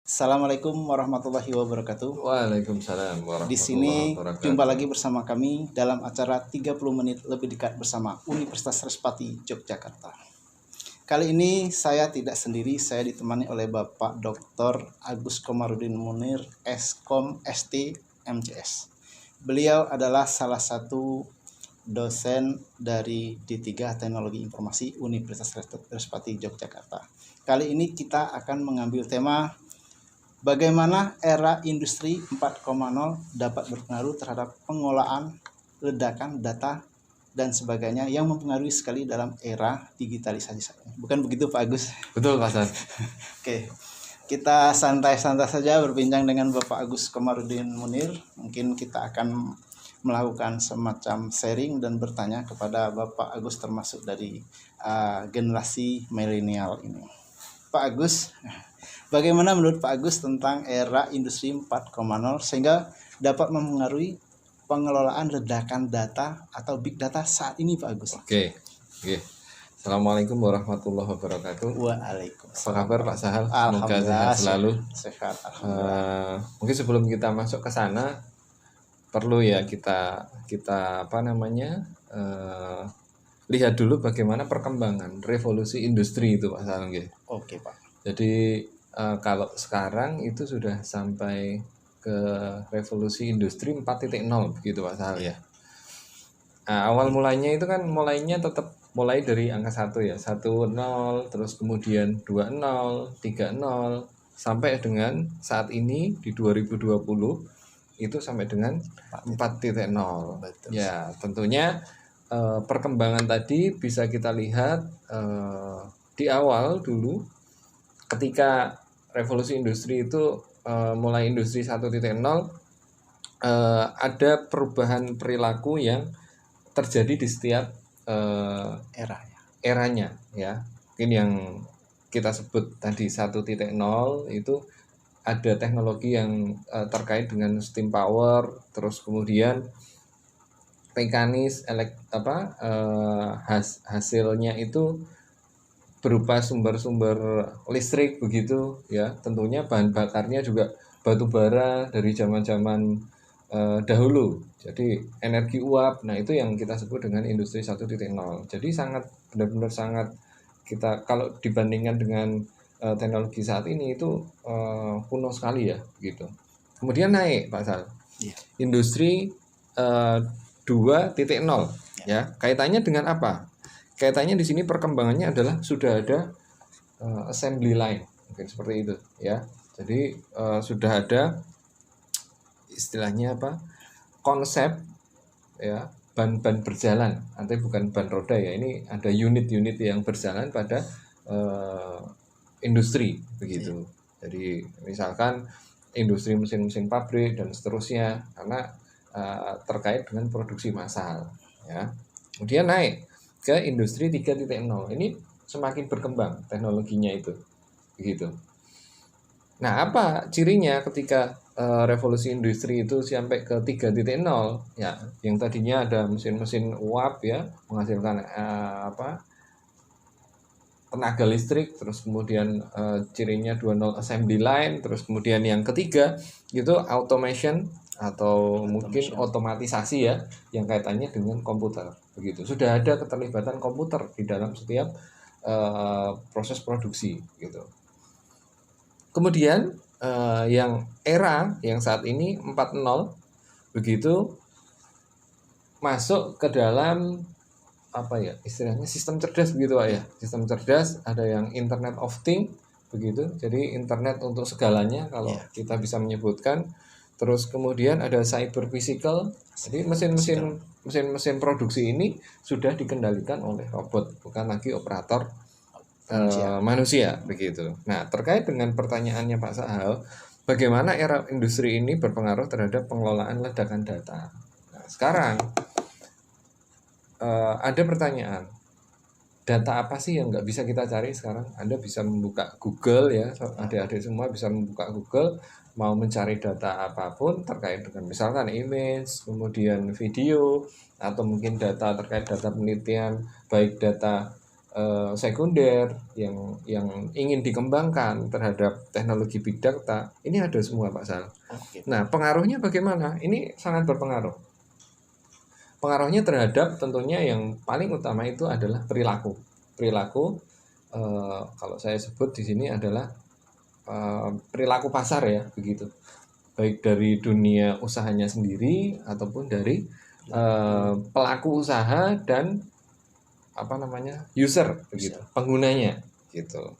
Assalamualaikum warahmatullahi wabarakatuh. Waalaikumsalam Di sini warahmatullahi wabarakatuh. jumpa lagi bersama kami dalam acara 30 menit lebih dekat bersama Universitas Respati Yogyakarta. Kali ini saya tidak sendiri, saya ditemani oleh Bapak Dr. Agus Komarudin Munir, Eskom ST MCS. Beliau adalah salah satu dosen dari D3 Teknologi Informasi Universitas Respati Yogyakarta. Kali ini kita akan mengambil tema bagaimana era industri 4.0 dapat berpengaruh terhadap pengolahan, ledakan data, dan sebagainya yang mempengaruhi sekali dalam era digitalisasi saat ini. Bukan begitu Pak Agus? Betul Pak San. Oke, kita santai-santai saja berbincang dengan Bapak Agus Komarudin Munir. Mungkin kita akan melakukan semacam sharing dan bertanya kepada Bapak Agus termasuk dari generasi milenial ini. Pak Agus, bagaimana menurut Pak Agus tentang era industri 4.0 sehingga dapat mempengaruhi pengelolaan ledakan data atau big data saat ini Pak Agus? Oke. Assalamualaikum warahmatullahi wabarakatuh. Waalaikumsalam. Apa kabar Pak Sahal? Semoga Alhamdulillah sehat selalu. Sehat. Mungkin sebelum kita masuk ke sana perlu ya kita lihat dulu bagaimana perkembangan revolusi industri itu Pak Sahal. Oke Pak. Jadi kalau sekarang itu sudah sampai ke revolusi industri 4.0 begitu Pak Sahal ya. Awal mulanya itu kan tetap mulai dari angka 1 ya, 10, terus kemudian 20, 30 sampai dengan saat ini di 2020 itu sampai dengan 4.0. Ya, tentunya perkembangan tadi bisa kita lihat di awal dulu ketika revolusi industri itu mulai industri 1.0 ada perubahan perilaku yang terjadi di setiap eranya ya. Mungkin yang kita sebut tadi 1.0 itu ada teknologi yang terkait dengan steam power, terus kemudian mekanis hasilnya itu berupa sumber-sumber listrik begitu ya. Tentunya bahan bakarnya juga batu bara dari zaman-zaman dahulu. Jadi energi uap. Nah, itu yang kita sebut dengan industri 1.0. Jadi benar-benar sangat kita kalau dibandingkan dengan teknologi saat ini itu kuno sekali ya begitu. Kemudian naik Pak Sal. Industri 2.0 ya. Kaitannya dengan apa? Kaitannya di sini perkembangannya adalah sudah ada assembly line, mungkin seperti itu ya. Jadi sudah ada istilahnya konsep ya, ban berjalan, artinya bukan ban roda ya. Ini ada unit-unit yang berjalan pada industri begitu. Jadi misalkan industri mesin-mesin pabrik dan seterusnya, karena terkait dengan produksi massal ya. Kemudian naik ke industri 3.0. Ini semakin berkembang teknologinya itu begitu. Nah, apa cirinya ketika revolusi industri itu sampai ke 3.0 ya, yang tadinya ada mesin-mesin uap ya, menghasilkan tenaga listrik, terus kemudian cirinya 2.0 assembly line, terus kemudian yang ketiga itu automation atau mungkin otomatisasi ya, yang kaitannya dengan komputer begitu. Sudah ada keterlibatan komputer di dalam setiap proses produksi gitu. Kemudian yang era yang saat ini 4.0 begitu masuk ke dalam istilahnya sistem cerdas begitu Pak ya. Sistem cerdas, ada yang Internet of Things begitu. Jadi internet untuk segalanya kalau kita bisa menyebutkan. Terus kemudian ada cyber physical. Jadi mesin-mesin produksi ini sudah dikendalikan oleh robot, bukan lagi operator manusia begitu. Nah, terkait dengan pertanyaannya Pak Sahal, bagaimana era industri ini berpengaruh terhadap pengelolaan ledakan data. Nah, sekarang ada pertanyaan, data apa sih yang nggak bisa kita cari sekarang? Anda bisa membuka Google ya, adik-adik semua bisa membuka Google, mau mencari data apapun terkait dengan misalkan image, kemudian video, atau mungkin data terkait data penelitian, baik data sekunder yang ingin dikembangkan terhadap teknologi big data, ini ada semua Pak Sal. Oke. Nah, pengaruhnya bagaimana? Ini sangat berpengaruh. Pengaruhnya terhadap tentunya yang paling utama itu adalah perilaku. Perilaku kalau saya sebut di sini adalah perilaku pasar ya, begitu. Baik dari dunia usahanya sendiri ataupun dari pelaku usaha dan user begitu, penggunanya gitu.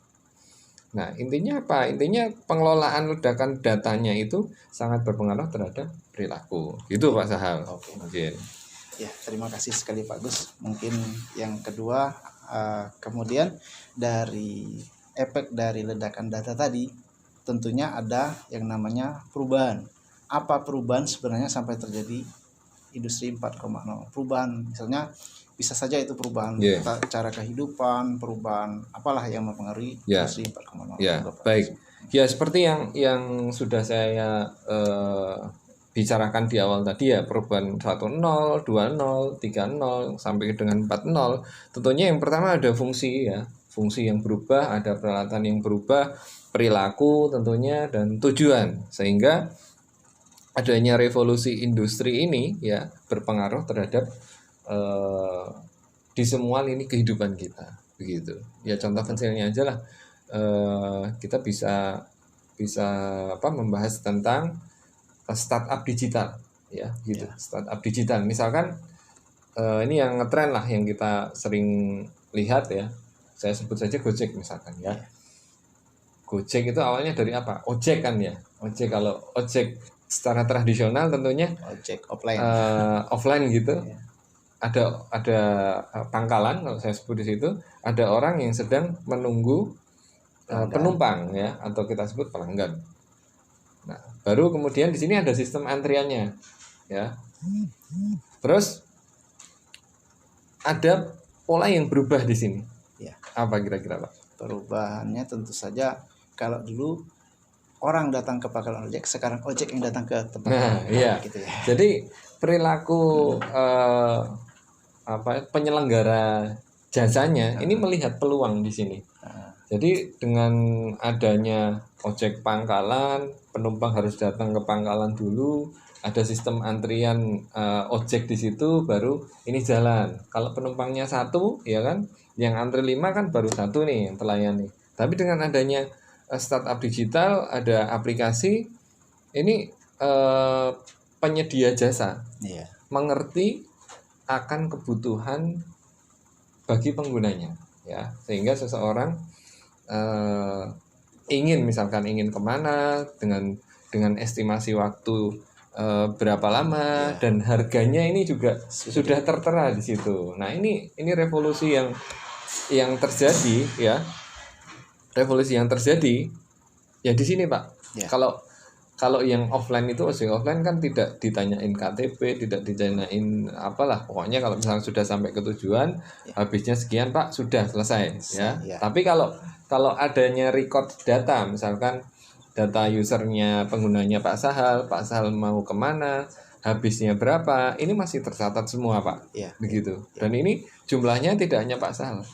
Nah, intinya apa? Intinya pengelolaan ledakan datanya itu sangat berpengaruh terhadap perilaku. Gitu Pak Sahal. Oke. Mungkin. Ya, terima kasih sekali Pak Gus. Mungkin yang kedua, kemudian dari efek dari ledakan data tadi, tentunya ada yang namanya perubahan. Apa perubahan sebenarnya sampai terjadi industri 4.0? Perubahan misalnya bisa saja itu perubahan cara kehidupan, perubahan apalah yang mempengaruhi industri 4.0. Ya, baik. Ya, seperti yang sudah saya bicarakan di awal tadi ya, perubahan 1.0, 2.0, 3.0 sampai dengan 4.0. Tentunya yang pertama ada fungsi ya. Fungsi yang berubah, ada peralatan yang berubah, perilaku tentunya dan tujuan. Sehingga adanya revolusi industri ini ya berpengaruh terhadap di semua lini kehidupan kita begitu ya. Contoh kecilnya aja lah, kita bisa membahas tentang startup digital ya gitu. Startup digital misalkan ini yang ngetren lah, yang kita sering lihat ya, saya sebut saja Gojek misalkan ya. Gojek itu awalnya dari apa? Ojek kan ya. Ojek, kalau ojek secara tradisional tentunya ojek offline, offline gitu. Ada pangkalan, kalau saya sebut di situ ada orang yang sedang menunggu penumpang ya, atau kita sebut pelanggan. Nah, baru kemudian di sini ada sistem antriannya ya. Terus ada pola yang berubah di sini. Ya. Apa kira-kira Pak? Perubahannya tentu saja, kalau dulu orang datang ke pangkalan ojek, sekarang ojek yang datang ke tempat. Nah, iya. Gitu ya. Jadi perilaku penyelenggara jasanya ini melihat peluang di sini. Jadi dengan adanya ojek pangkalan, penumpang harus datang ke pangkalan dulu, ada sistem antrian ojek di situ, baru ini jalan. Kalau penumpangnya satu, ya kan, yang antri 5 kan baru satu nih yang terlayani. Tapi dengan adanya startup digital, ada aplikasi, ini penyedia jasa mengerti akan kebutuhan bagi penggunanya ya, sehingga seseorang ingin kemana dengan estimasi waktu berapa lama dan harganya ini juga sudah tertera di situ. Nah, ini revolusi yang terjadi ya. Revolusi yang terjadi ya di sini Pak. Kalau yang offline itu, ojek offline kan tidak ditanyain KTP, tidak ditanyain apalah, pokoknya kalau misalnya sudah sampai ke tujuan, habisnya sekian Pak, sudah selesai ya. Tapi kalau adanya record data, misalkan data usernya, penggunanya Pak Sahal mau kemana, habisnya berapa, ini masih tercatat semua Pak, begitu. Dan ini jumlahnya tidak hanya Pak Sahal,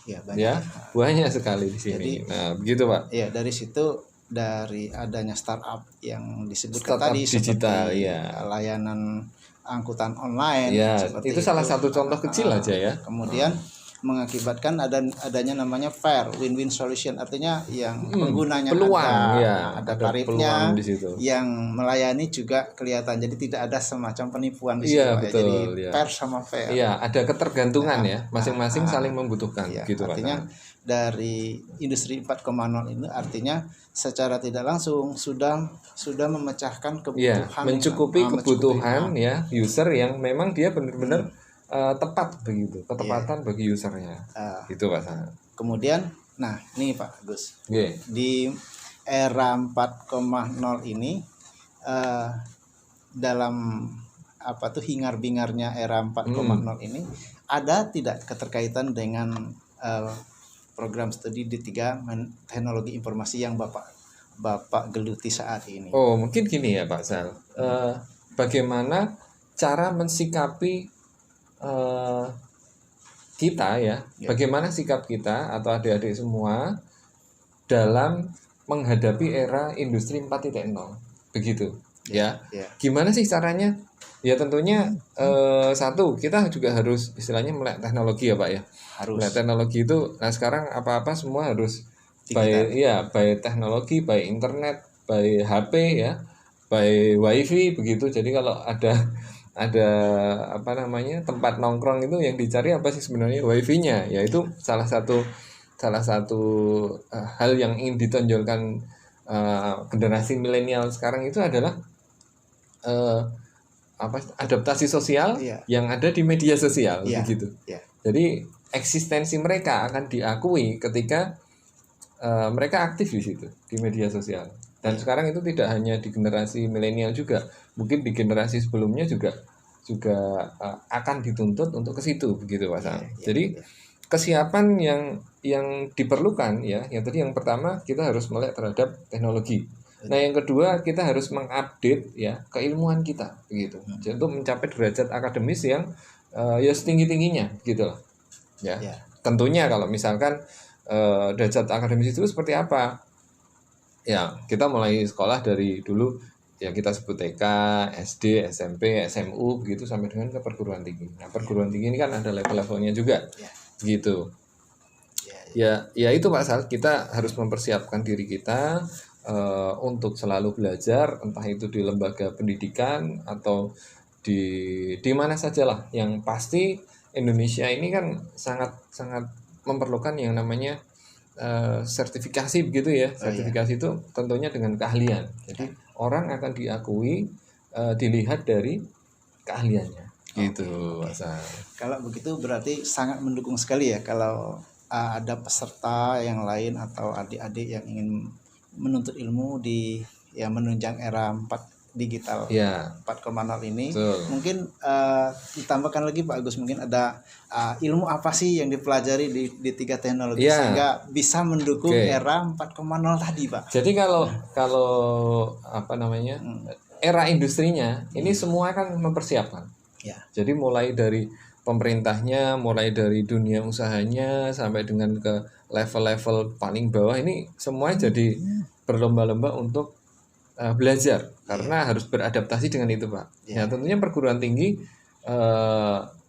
banyak sekali di sini. Jadi, nah begitu Pak. Ya, dari situ, dari adanya startup yang disebutkan startup tadi digital, seperti layanan angkutan online, itu salah satu contoh kecil aja ya. Kemudian mengakibatkan adanya namanya fair win-win solution, artinya yang penggunanya peluang, ada tarifnya di situ. Yang melayani juga kelihatan, jadi tidak ada semacam penipuan di situ. Jadi fair sama fair. Iya, ada ketergantungan ya, masing-masing saling membutuhkan gitu. Artinya dari industri 4.0 ini artinya secara tidak langsung sudah memecahkan kebutuhan, mencukupi kebutuhan ya user yang memang dia benar-benar tepat begitu, ketepatan bagi usernya, gitu Pak Sana. Kemudian, nah ini Pak Gus, di era 4.0 ini dalam hingar-bingarnya era 4.0 ini, ada tidak keterkaitan dengan program studi D3 teknologi informasi yang Bapak geluti saat ini? Oh, mungkin gini ya Pak Sal, bagaimana cara mensikapi kita ya, bagaimana sikap kita atau adik-adik semua dalam menghadapi era industri 4.0 begitu ya. Gimana sih caranya? Ya tentunya satu, kita juga harus istilahnya melek teknologi ya Pak ya. Harus. Melek teknologi itu, nah sekarang apa-apa semua harus by teknologi, by internet, by HP ya, by wifi begitu. Jadi kalau ada apa namanya tempat nongkrong itu yang dicari apa sih sebenarnya? Wifi-nya. Yaitu salah satu hal yang ingin ditonjolkan generasi milenial sekarang itu adalah adaptasi sosial yang ada di media sosial begitu. Jadi eksistensi mereka akan diakui ketika mereka aktif di situ di media sosial. Dan sekarang itu tidak hanya di generasi milenial juga, mungkin di generasi sebelumnya juga akan dituntut untuk ke situ begitu Pak Sam. Jadi kesiapan yang diperlukan ya, yang tadi yang pertama kita harus melek terhadap teknologi. Nah yang kedua kita harus mengupdate ya keilmuan kita begitu. Jadi untuk mencapai derajat akademis yang ya setinggi-tingginya gitu loh. Ya. Tentunya kalau misalkan derajat akademis itu seperti apa? Ya, kita mulai sekolah dari dulu ya kita sebut TK, SD, SMP, SMU begitu sampai dengan ke perguruan tinggi. Nah, perguruan tinggi ini kan ada level-levelnya juga. Begitu. Ya itu Pak Sal, kita harus mempersiapkan diri kita untuk selalu belajar, entah itu di lembaga pendidikan atau di mana sajalah. Yang pasti Indonesia ini kan sangat memerlukan yang namanya sertifikasi begitu ya. Sertifikasi itu tentunya dengan keahlian. Jadi orang akan diakui dilihat dari keahliannya. Gitu, Pak Sal. Kalau begitu berarti sangat mendukung sekali ya kalau ada peserta yang lain atau adik-adik yang ingin menuntut ilmu di menunjang era 4 digital 4.0 ini. Mungkin ditambahkan lagi Pak Agus, mungkin ada ilmu apa sih yang dipelajari di 3 teknologi sehingga bisa mendukung era 4.0 tadi Pak. Jadi kalau apa namanya era industrinya ini semua kan mempersiapkan. Jadi mulai dari pemerintahnya, mulai dari dunia usahanya sampai dengan ke level-level paling bawah ini semua jadi berlomba-lomba untuk belajar karena harus beradaptasi dengan itu Pak. Ya tentunya perguruan tinggi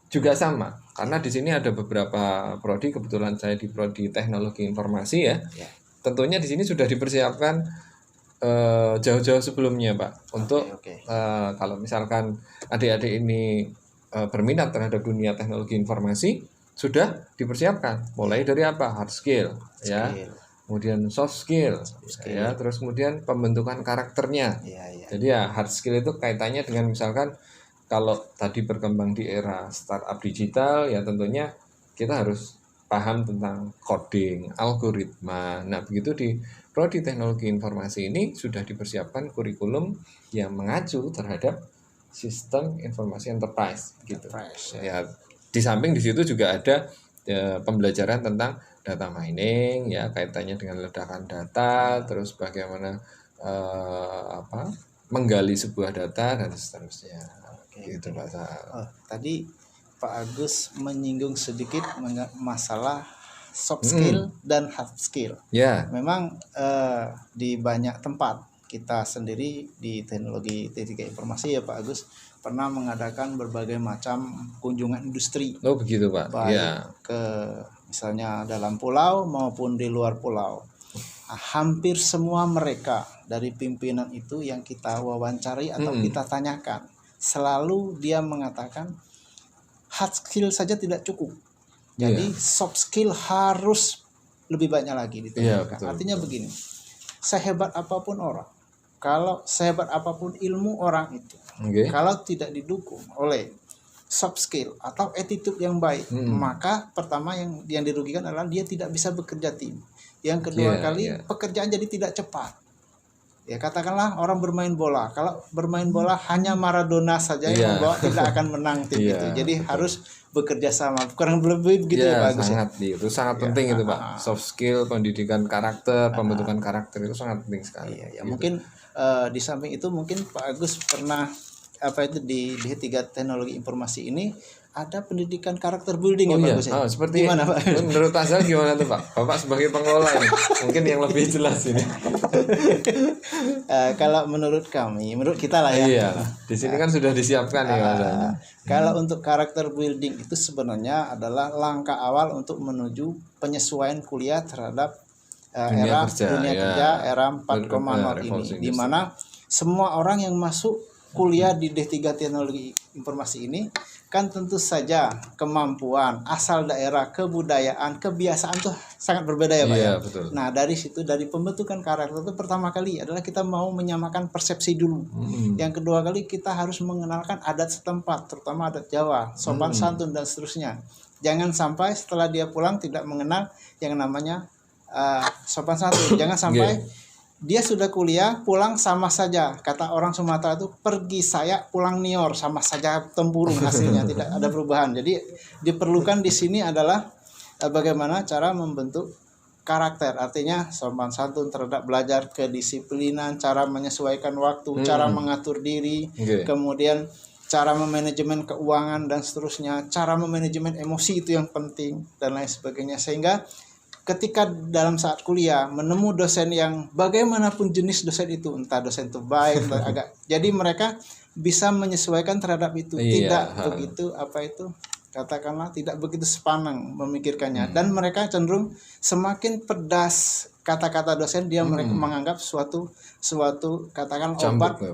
juga sama karena di sini ada beberapa prodi, kebetulan saya di prodi teknologi informasi ya. Tentunya di sini sudah dipersiapkan jauh-jauh sebelumnya Pak untuk kalau misalkan adik-adik ini berminat terhadap dunia teknologi informasi sudah dipersiapkan mulai dari apa hard skill. Ya. Kemudian soft skill. Ya, terus kemudian pembentukan karakternya. Jadi ya hard skill itu kaitannya dengan misalkan kalau tadi berkembang di era startup digital ya tentunya kita harus paham tentang coding, algoritma. Nah, begitu di prodi teknologi informasi ini sudah dipersiapkan kurikulum yang mengacu terhadap sistem informasi enterprise gitu. Ya, di samping di situ juga ada pembelajaran tentang data mining ya kaitannya dengan ledakan data, terus bagaimana menggali sebuah data dan seterusnya. Gitu Pak Sal. Tadi Pak Agus menyinggung sedikit masalah soft skill dan hard skill. Memang di banyak tempat kita sendiri di teknologi T3 informasi ya Pak Agus pernah mengadakan berbagai macam kunjungan industri. Begitu Pak. Baik ke misalnya dalam pulau maupun di luar pulau. Hampir semua mereka dari pimpinan itu yang kita wawancari atau kita tanyakan, selalu dia mengatakan hard skill saja tidak cukup. Jadi soft skill harus lebih banyak lagi ditunjukkan. Artinya begini, sehebat apapun orang, kalau sehebat apapun ilmu orang itu, kalau tidak didukung oleh soft skill atau attitude yang baik, maka pertama yang dirugikan adalah dia tidak bisa bekerja tim. Yang kedua pekerjaan jadi tidak cepat. Ya katakanlah orang bermain bola, kalau bermain bola hanya Maradona saja yang membawa tidak akan menang tim itu. Jadi harus bekerja sama, kurang lebih begitu ya Pak Agus. Itu sangat penting itu Pak. Soft skill, pendidikan karakter, pembentukan karakter itu sangat penting sekali. Gitu. Mungkin di samping itu mungkin Pak Agus pernah di 3 teknologi informasi ini ada pendidikan karakter building Oh ya Pak iya, Agus ya? seperti Gimana Pak? menurut Azal gimana tuh Pak? Bapak sebagai pengelola ini, mungkin yang lebih jelas ini. Kalau menurut kami, menurut kita lah ya. Iya, di sini kan sudah disiapkan ya Mas. Kalau untuk karakter building itu sebenarnya adalah langkah awal untuk menuju penyesuaian kuliah terhadap Dunia era kerja, dunia ya. kerja era 4.0 Revolusi ini, di mana semua orang yang masuk kuliah di D3 Teknologi Informasi ini kan tentu saja kemampuan, asal daerah, kebudayaan, kebiasaan tuh sangat berbeda ya Pak Iya, ya. betul. Nah dari situ, dari pembentukan karakter itu pertama kali adalah kita mau menyamakan persepsi dulu. Yang kedua kali kita harus mengenalkan adat setempat, terutama adat Jawa, sopan santun dan seterusnya. Jangan sampai setelah dia pulang tidak mengenal yang namanya sopan santun. Jangan sampai dia sudah kuliah pulang sama saja, kata orang Sumatera itu pergi saya pulang nior, sama saja tempurung hasilnya, tidak ada perubahan. Jadi diperlukan di sini adalah bagaimana cara membentuk karakter, artinya sopan santun terhadap belajar, kedisiplinan, cara menyesuaikan waktu, cara mengatur diri, kemudian cara memanajemen keuangan dan seterusnya, cara memanajemen emosi itu yang penting dan lain sebagainya. Sehingga ketika dalam saat kuliah menemu dosen yang bagaimanapun jenis dosen itu, entah dosen itu baik entah agak, jadi mereka bisa menyesuaikan terhadap itu, tidak begitu katakanlah tidak begitu sepanang memikirkannya, dan mereka cenderung semakin pedas kata-kata dosen, dia mereka menganggap suatu katakan obat,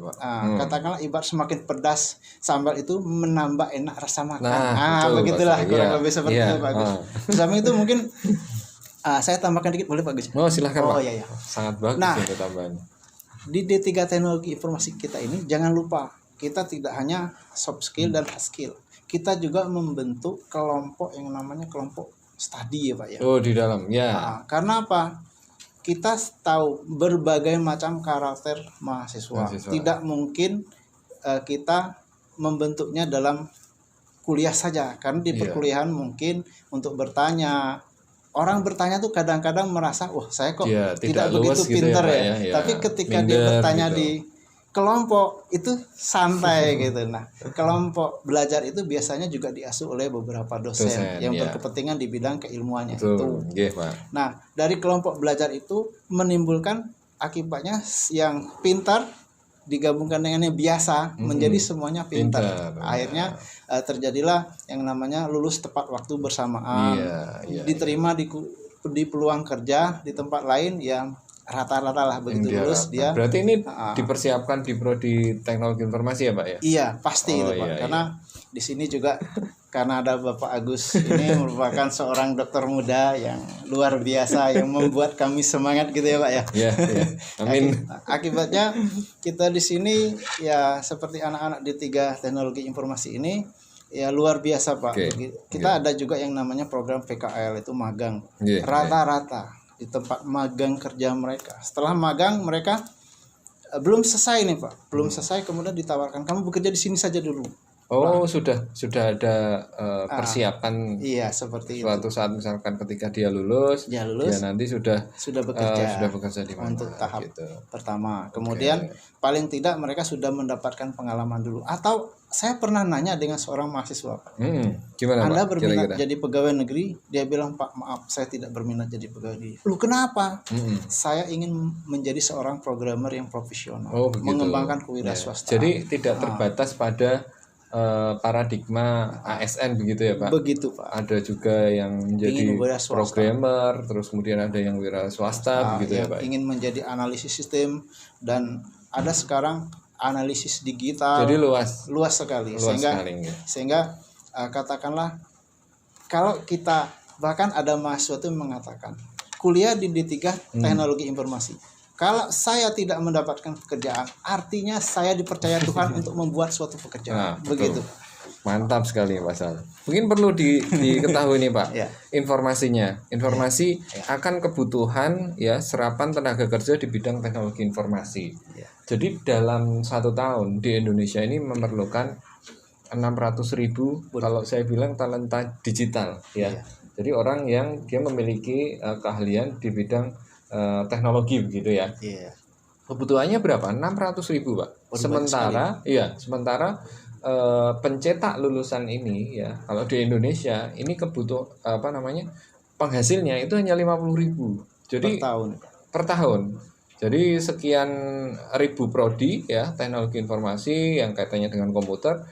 katakanlah ibarat semakin pedas sambal itu menambah enak rasa makan, begitulah kurang lebih seperti itu Pak Agus. Sama itu mungkin saya tambahkan dikit boleh Pak Gus? Oh silahkan Pak. Iya. Sangat bagus itu tambahan. Di D3 Teknologi Informasi kita ini jangan lupa kita tidak hanya soft skill dan hard skill. Kita juga membentuk kelompok yang namanya kelompok studi ya Pak ya. Oh di dalam ya. Karena apa? Kita tahu berbagai macam karakter mahasiswa. Tidak mungkin kita membentuknya dalam kuliah saja, karena di perkuliahan mungkin untuk bertanya. Orang bertanya tuh kadang-kadang merasa, wah saya kok tidak begitu pintar gitu ya. Tapi ketika minder, dia bertanya gitu di kelompok itu santai gitu. Nah, kelompok belajar itu biasanya juga diasuh oleh beberapa dosen yang berkepentingan di bidang keilmuannya itu. Nah, dari kelompok belajar itu menimbulkan akibatnya yang pintar digabungkan dengan yang biasa menjadi semuanya pintar. Akhirnya terjadilah yang namanya lulus tepat waktu bersamaan, diterima di peluang kerja di tempat lain yang rata-rata lah begitu lulus dia. Berarti ini dipersiapkan di prodi teknologi informasi ya Pak ya? Iya pasti itu Pak, karena di sini juga karena ada Bapak Agus ini merupakan seorang dokter muda yang luar biasa yang membuat kami semangat gitu ya Pak ya. Iya. Amin. Akibatnya kita di sini ya seperti anak-anak D3 Teknologi Informasi ini ya luar biasa Pak. Kita ada juga yang namanya program PKL itu magang. Rata-rata di tempat magang kerja mereka. Setelah magang mereka belum selesai nih Pak. Belum selesai kemudian ditawarkan kamu bekerja di sini saja dulu. Oh sudah ada persiapan. Iya seperti suatu itu. saat misalkan ketika dia lulus dia nanti sudah bekerja di mana untuk tahap pertama. Kemudian paling tidak mereka sudah mendapatkan pengalaman dulu. Atau saya pernah nanya dengan seorang mahasiswa Pak. Gimana Anda Pak? berminat jadi pegawai negeri? Dia bilang Pak maaf saya tidak berminat jadi pegawai negeri. Lu kenapa? Saya ingin menjadi seorang programmer yang profesional, mengembangkan kewirausahaan. Jadi tidak terbatas pada paradigma ASN begitu ya Pak? Begitu Pak. Ada juga yang menjadi programmer, terus kemudian ada yang wira swasta begitu ya Pak? Ingin menjadi analisis sistem, dan ada sekarang analisis digital. Jadi luas sekali. Sehingga katakanlah kalau kita bahkan ada mahasiswa itu mengatakan kuliah di D3 Teknologi Informasi. Kalau saya tidak mendapatkan pekerjaan, artinya saya dipercaya Tuhan untuk membuat suatu pekerjaan. Begitu. Mantap sekali Pak Sal. Mungkin perlu diketahui nih Pak, informasi akan kebutuhan serapan tenaga kerja di bidang teknologi informasi. Jadi dalam 1 tahun di Indonesia ini memerlukan 600.000 kalau saya bilang talenta digital Jadi orang yang dia memiliki keahlian di bidang teknologi begitu ya. Kebutuhannya berapa? 600.000 Pak. Sementara pencetak lulusan ini ya, kalau di Indonesia ini penghasilnya itu hanya 50.000. Per Jadi tahun. per tahun. Jadi sekian ribu prodi ya teknologi informasi yang kaitannya dengan komputer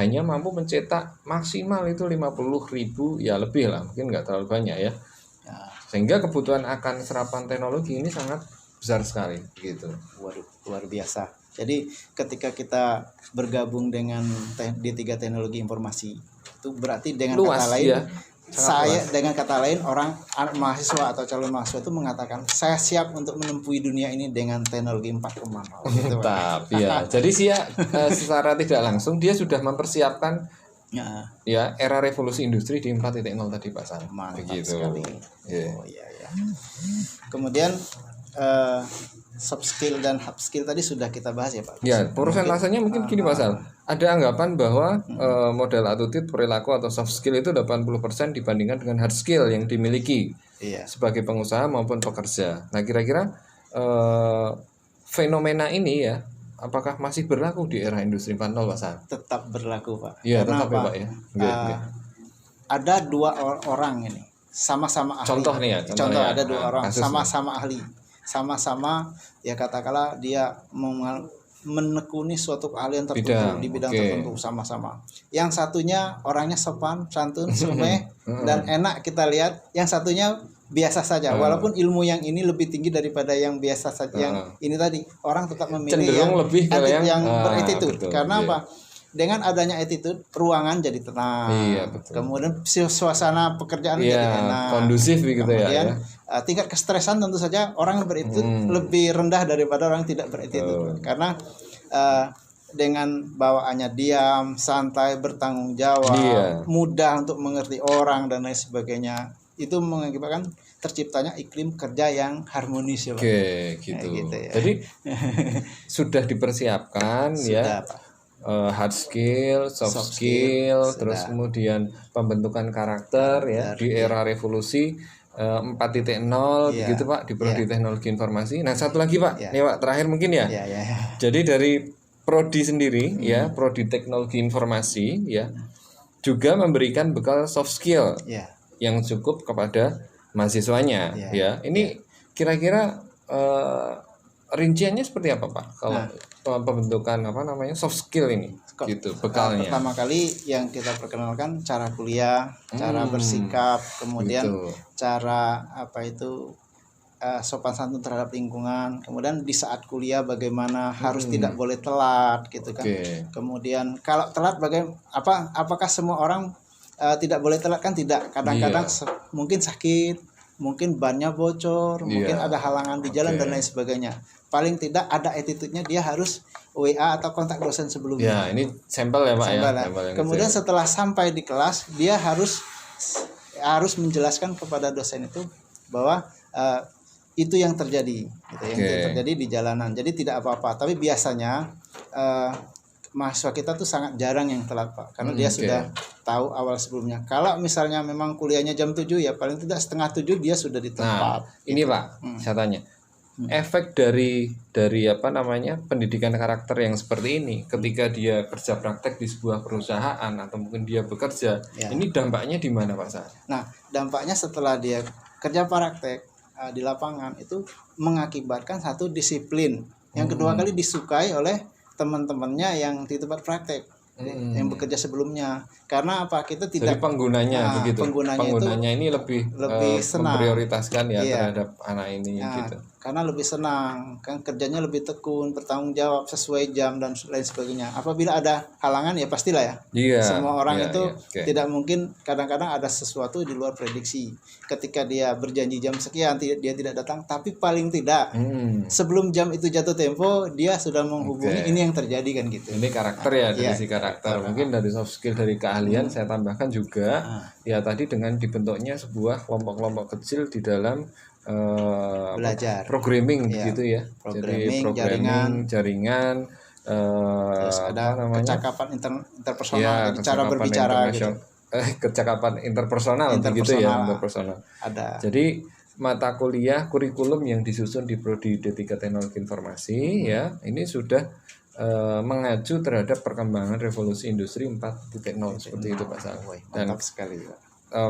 hanya mampu mencetak maksimal itu 50.000 ya, lebih lah, mungkin nggak terlalu banyak ya. Ya, Sehingga kebutuhan akan serapan teknologi ini sangat besar sekali gitu. luar biasa. Jadi ketika kita bergabung dengan D3 Teknologi Informasi, itu berarti dengan Luas kata lain, ya. dengan kata lain orang mahasiswa atau calon mahasiswa itu mengatakan saya siap untuk menempuh dunia ini dengan teknologi 4.0. Gitu, Pak. Mantap ya. Jadi secara tidak langsung dia sudah mempersiapkan ya era revolusi industri di 4.0 tadi Pak San. Mantap Begitu. sekali. Yeah. Oh iya ya. Kemudian soft skill dan hard skill tadi sudah kita bahas ya Pak. Ya, persentasenya mungkin gini Pak Sal. Ada anggapan bahwa modal attitude, perilaku atau soft skill itu 80% dibandingkan dengan hard skill yang dimiliki sebagai pengusaha maupun pekerja. Nah, kira-kira fenomena ini ya, apakah masih berlaku di era industri 4.0 Pak Sal? Tetap berlaku Pak. Iya, Karena tetap ya Pak ya. Ada dua orang ini sama-sama ahli. Contoh nih ya. Contoh ya. ada dua orang kasusnya. sama-sama ahli. Sama-sama ya katakanlah dia menekuni suatu keahlian tertentu di bidang tertentu sama-sama. Yang satunya orangnya sopan, santun, sumeh dan enak kita lihat. Yang satunya biasa saja. Walaupun ilmu yang ini lebih tinggi daripada yang biasa saja. Yang ini tadi orang tetap memilih cenderung lebih yang berattitude. Karena apa? Dengan adanya attitude, ruangan jadi tenang. Iya, betul. Kemudian suasana pekerjaan jadi enak, kondusif gitu. Kemudian, ya. Tingkat kestresan tentu saja orang yang berattitude lebih rendah daripada orang yang tidak berattitude. Karena dengan bawaannya diam, santai, bertanggung jawab, mudah untuk mengerti orang dan lain sebagainya, itu mengakibatkan terciptanya iklim kerja yang harmonis ya Pak. Oke, gitu. Gitu ya. Jadi sudah dipersiapkan ya. Pak. Hard skill, soft skill, terus kemudian pembentukan karakter ya di era revolusi 4.0 begitu Pak di prodi teknologi informasi. Nah, satu lagi Pak, nih Pak terakhir mungkin ya. Jadi dari prodi sendiri ya, prodi teknologi informasi ya juga memberikan bekal soft skill yang cukup kepada mahasiswanya ya. Ini kira-kira rinciannya seperti apa Pak kalau pembentukan soft skill ini gitu bekalnya? Pertama kali yang kita perkenalkan cara kuliah, cara bersikap, kemudian cara sopan santun terhadap lingkungan, kemudian di saat kuliah bagaimana harus tidak boleh telat gitu kan. Kemudian kalau telat apakah semua orang tidak boleh telat kan tidak, kadang-kadang mungkin sakit, mungkin bannya bocor, mungkin ada halangan di jalan dan lain sebagainya. Paling tidak ada attitude-nya, dia harus WA atau kontak dosen sebelumnya. Ya, ini sampel ya Pak sampel ya. Kemudian setelah sampai di kelas, dia harus menjelaskan kepada dosen itu bahwa itu yang terjadi, gitu, yang terjadi di jalanan. Jadi tidak apa-apa. Tapi biasanya mahasiswa kita tuh sangat jarang yang telat Pak, karena dia sudah tahu awal sebelumnya. Kalau misalnya memang kuliahnya jam 7 ya paling tidak setengah 7 dia sudah di tempat. Nah, ini Pak, saya tanya. Efek dari pendidikan karakter yang seperti ini ketika dia kerja praktek di sebuah perusahaan atau mungkin dia bekerja, ini dampaknya di mana Pak Sa? Nah, dampaknya setelah dia kerja praktek di lapangan itu mengakibatkan satu disiplin, yang kedua kali disukai oleh teman-temannya yang di tempat praktek yang bekerja sebelumnya. Karena apa? Kita tidak. Jadi penggunanya begitu. Penggunanya ini lebih senang, memprioritaskan terhadap anak ini gitu. Karena lebih senang, kan kerjanya lebih tekun, bertanggung jawab sesuai jam dan lain sebagainya. Apabila ada halangan ya pastilah ya. Semua orang itu tidak mungkin, kadang-kadang ada sesuatu di luar prediksi. Ketika dia berjanji jam sekian dia tidak datang, tapi paling tidak sebelum jam itu jatuh tempo dia sudah menghubungi. Ini yang terjadi kan gitu. Ini karakter dari si karakter. Mungkin dari soft skill, dari keahlian saya tambahkan juga ya tadi dengan dibentuknya sebuah kelompok-kelompok kecil di dalam belajar programming gitu ya. Jadi jaringan terus ada kecakapan interpersonal, cara berbicara gitu. Kecakapan interpersonal begitu ya, interpersonal. Ada. Jadi mata kuliah kurikulum yang disusun di prodi D3 Teknologi Informasi ya, ini sudah mengacu terhadap perkembangan revolusi industri 4.0 seperti itu Pak Sal. Dan Mantap sekali Pak.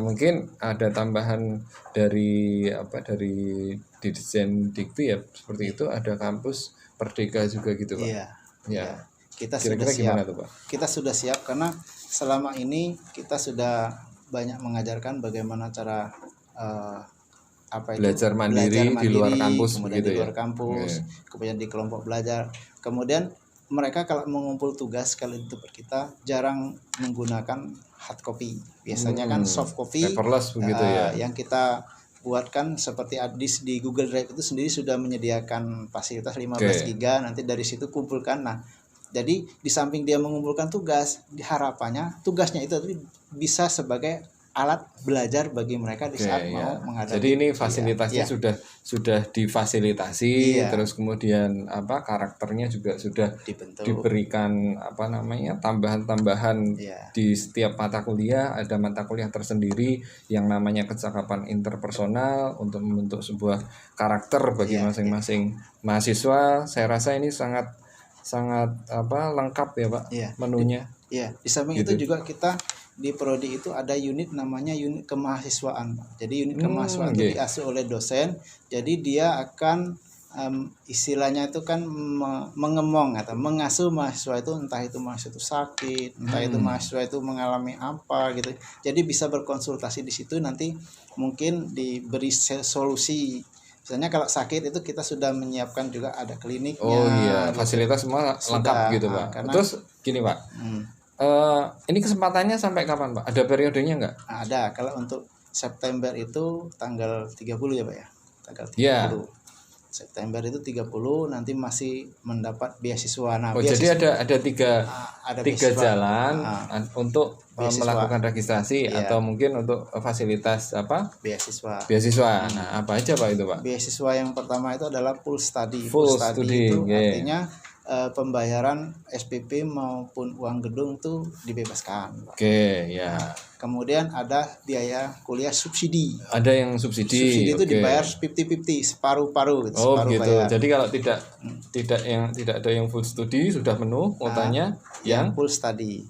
Mungkin ada tambahan dari dari Dirjen Dikti ya seperti itu, ada kampus Merdeka juga gitu Pak. Iya. Ya. Kita Kira-kira sudah gimana siap. tuh Pak? Kita sudah siap karena selama ini kita sudah banyak mengajarkan bagaimana cara Belajar mandiri di luar kampus kemudian begitu di luar ya? kampus, kemudian di kelompok belajar. Kemudian mereka kalau mengumpul tugas kalau di tempat kita jarang menggunakan hard copy. Biasanya kan soft copy paperless begitu ya. yang kita buatkan seperti disk di Google Drive itu sendiri sudah menyediakan fasilitas 15 GB, nanti dari situ kumpulkan. Nah, jadi di samping dia mengumpulkan tugas, harapannya tugasnya itu bisa sebagai alat belajar bagi mereka di saat mau menghadapi. Jadi ini fasilitasnya sudah difasilitasi, terus kemudian karakternya juga sudah dibentuk, diberikan tambahan-tambahan di setiap mata kuliah. Ada mata kuliah tersendiri yang namanya kecakapan interpersonal untuk membentuk sebuah karakter bagi masing-masing mahasiswa. Saya rasa ini sangat lengkap ya Pak menunya. Iya, di samping itu juga kita di prodi itu ada unit namanya unit kemahasiswaan. Jadi unit kemahasiswaan itu diasuh oleh dosen. Jadi dia akan istilahnya itu kan mengemong atau mengasuh mahasiswa itu, entah itu mahasiswa itu sakit, entah itu mahasiswa itu mengalami apa gitu. Jadi bisa berkonsultasi di situ, nanti mungkin diberi solusi. Misalnya kalau sakit itu kita sudah menyiapkan juga ada kliniknya. Oh iya, fasilitas semua lengkap gitu Pak. Terus gini Pak, ini kesempatannya sampai kapan Pak? Ada periodenya nggak? Ada. Kalau untuk September itu tanggal 30 ya Pak ya. Tanggal 30. Yeah. September itu 30 nanti masih mendapat beasiswa. Nah, jadi ada tiga jalan untuk melakukan registrasi atau mungkin untuk fasilitas beasiswa. Nah, apa aja Pak itu Pak? Beasiswa yang pertama itu adalah full study. Full study itu artinya pembayaran SPP maupun uang gedung tuh dibebaskan. Nah, kemudian ada biaya kuliah subsidi. Ada yang subsidi. Subsidi itu dibayar 50-50, separuh-paruh gitu. Oh gitu. Bayar. Jadi kalau tidak ada yang full study sudah penuh kuotanya, yang full study.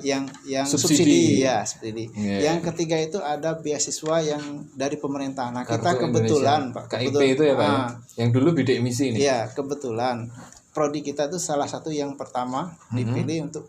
Yang subsidi. Subsidi. Yang ketiga itu ada beasiswa yang dari pemerintah. Nah, kita kebetulan Pak, KIP itu ya Pak. Yang dulu bidik misi ini. Iya, kebetulan prodi kita itu salah satu yang pertama dipilih untuk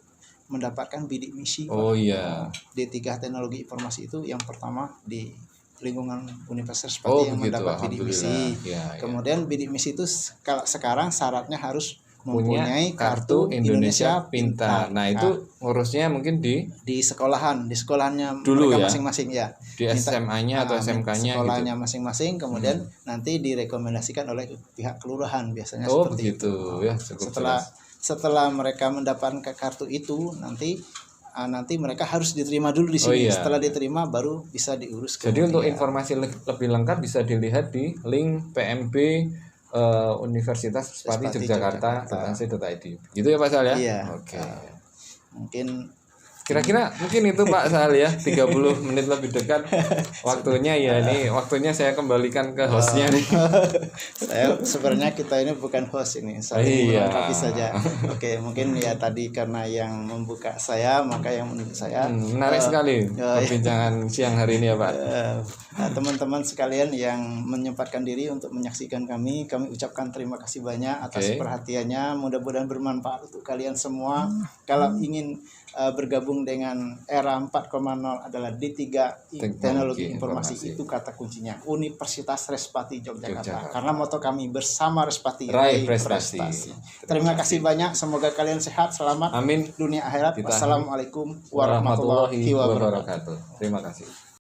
mendapatkan bidik misi. Oh iya. D3 Teknologi Informasi itu yang pertama di lingkungan Universitas Respati yang mendapat bidik misi. Kemudian bidik misi itu kalau sekarang syaratnya harus mempunyai kartu Indonesia Pintar. Nah, itu ngurusnya mungkin di sekolahannya dulu mereka ya? Masing-masing ya. Di SMA-nya atau SMK-nya sekolahnya gitu. Masing-masing, kemudian nanti direkomendasikan oleh pihak kelurahan biasanya seperti itu. Ya, setelah mereka mendapatkan kartu itu nanti mereka harus diterima dulu di sini. Setelah diterima baru bisa diurus. Jadi untuk informasi lebih lengkap bisa dilihat di link PMB Universitas Respati Yogyakarta .ac.id. Gitu ya Pak Sal ya? Iya. Oke. Mungkin kira-kira mungkin itu Pak Sal ya, 30 menit lebih dekat waktunya ya. Ini waktunya saya kembalikan ke hostnya nih. Saya sebenarnya kita ini bukan host ini, saya melengkapi saja. Oke, mungkin ya tadi karena yang membuka saya, maka yang menunjuk saya. Menarik sekali perbincangan siang hari ini ya Pak. Teman-teman sekalian yang menyempatkan diri untuk menyaksikan kami ucapkan terima kasih banyak atas perhatiannya. Mudah-mudahan bermanfaat untuk kalian semua. Kalau ingin bergabung dengan era 4.0 adalah D3 Teknologi Informasi. Itu kata kuncinya, Universitas Respati Yogyakarta. Karena moto kami bersama Respati raih prestasi. Terima kasih banyak, semoga kalian sehat, selamat. Amin. Dunia akhirat. Wassalamualaikum warahmatullahi wabarakatuh. Terima kasih.